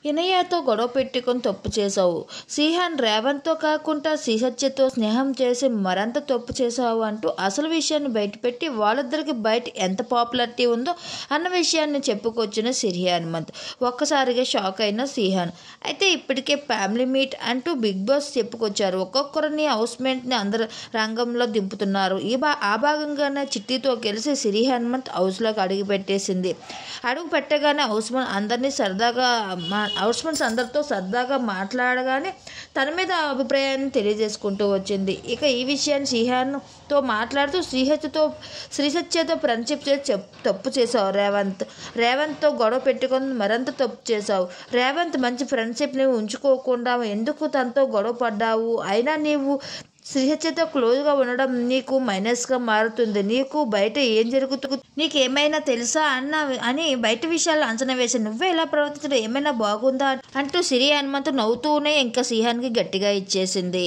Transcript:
ఇనయ్యతో గొడవ పెట్టుకొని తప్పు చేశావు. శ్రీహాన్ రేవంత్తో కాకుండా శ్రీహత్యతో స్నేహం చేసి మరంత తప్పు చేశావు అంటూ అసలు విషయాన్ని బయటపెట్టి వాళ్ళిద్దరికి బయట ఎంత పాపులారిటీ ఉందో అన్న విషయాన్ని చెప్పుకొచ్చిన సిరి హనుమంత్. ఒక్కసారిగా షాక్ అయిన శ్రీహాన్. అయితే ఇప్పటికే ఫ్యామిలీ మీట్ అంటూ బిగ్ బాస్ చెప్పుకొచ్చారు. ఒక్కొక్కరిని హౌస్మేట్ని అందరు రంగంలో దింపుతున్నారు. ఆ భాగంగానే చిట్టితో కలిసి సిరి హనుమంత్ హౌస్లోకి అడుగు పెట్టేసింది. అడుగు పెట్టగానే హౌస్మేట్స్ అందరితో సరదాగా మాట్లాడగానే తన మీద అభిప్రాయాన్ని తెలియజేసుకుంటూ వచ్చింది. ఇక ఈ విషయాన్ని శ్రీహాన్తో మాట్లాడుతూ శ్రీసత్యతో ఫ్రెండ్షిప్ చేసి తప్పు చేసావు రేవంత్తో గొడవ పెట్టుకొని మరింత తప్పు చేసావు. రేవంత్ మంచి ఫ్రెండ్షిప్ని ఉంచుకోకుండా ఎందుకు తనతో గొడవ పడ్డావు? అయినా నీవు శ్రీహత్యతో క్లోజ్గా ఉండడం నీకు మైనస్గా మారుతుంది. నీకు బయట ఏం జరుగుతుంది నీకేమైనా తెలుసా అని బయట విషయాలు అంచనా వేసి నువ్వే ఇలా ప్రవర్తించడం ఏమైనా బాగుందా అంటూ సిరి హనుమంత్ నవ్వుతూనే ఇంకా శ్రీహాన్కి గట్టిగా ఇచ్చేసింది.